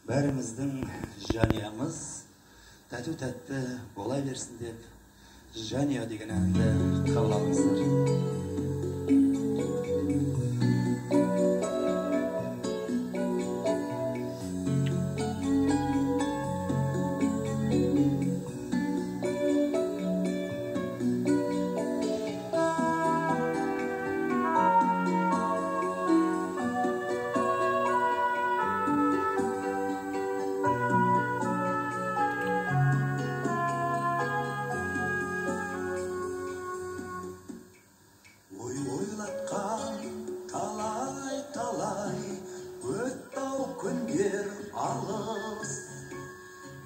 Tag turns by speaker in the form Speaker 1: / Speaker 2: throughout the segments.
Speaker 1: Бәріміздің жанұямыз тәтті бола берсін деп, жанұя деген әнді қабыл алыңыздар.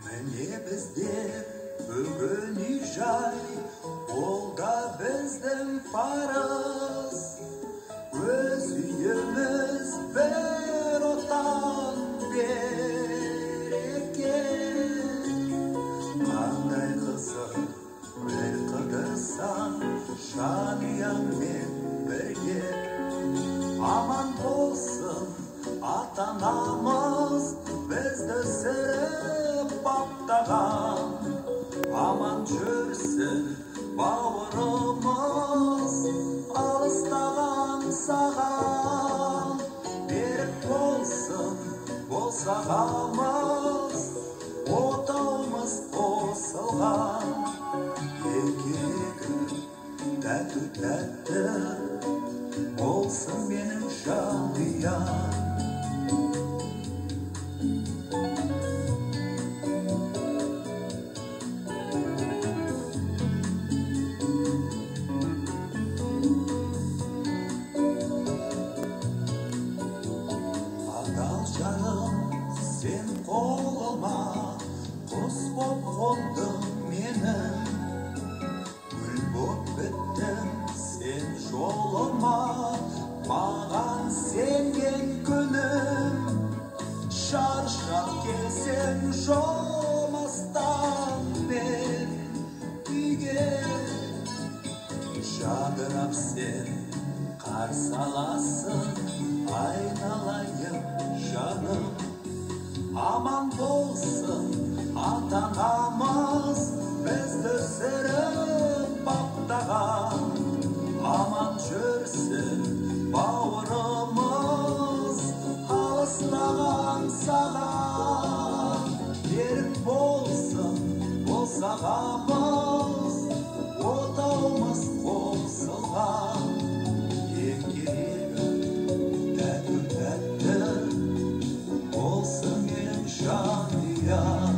Speaker 2: Міне біздер бүгін үй-жай, ол да біздің парыз. Өз үйіміз бір отан береке. Қандай қызық бір қыдырсаң, жанұяңмен бірге. Аман болсын ата-анамыз, бізді өсіріп баптаған. Аман жүрсін бауырымыз, алыстаған саған. Берік болсын босағамыз, отауымыз қосылған. Еркегі тәтті болсын менің жанұям. Сен қолыма құс боп қондың менің, гүл боп біттің сен жолыма, маған сенген күнім. Шаршап келсем жолмастан мен үйге, жадырап сен қарсы аласың, айналайын жаным. Аман болсын ата-анамыз, бізді өсіріп баптаған. Аман жүрсін бауырымыз, алыстаған саған. Берік болсын босағамыз, отауымыз қосылған. Ең керегі тәтті болсын менің жанұям.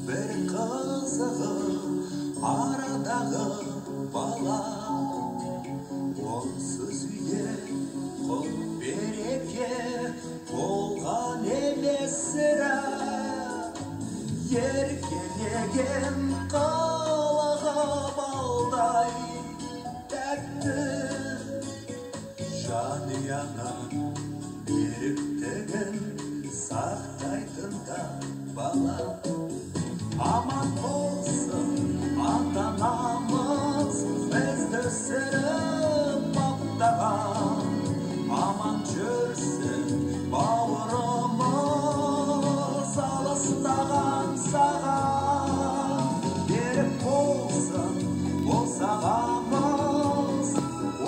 Speaker 2: Бір қызығы арадағы бала, онсыз үйде құт береке болған емес сірә. Еркелеген қылығы балдай тәтті, жанұяның беріктігін сақтайтын да бала. Аман болсын ата-анамыз, бізді өсіріп баптаған. Аман жүрсін бауырымыз, алыстаған саған. Берік болсын босағамыз,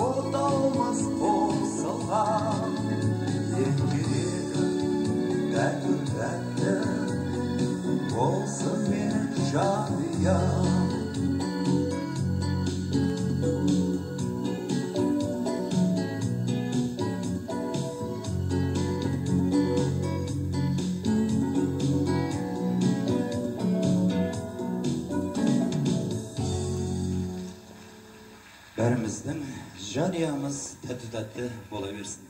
Speaker 2: отауымыз қосылған. Ең керегі тәтті болсын менің жанұям.
Speaker 1: Бәріміздің жанұямыз тәтті бола берсін.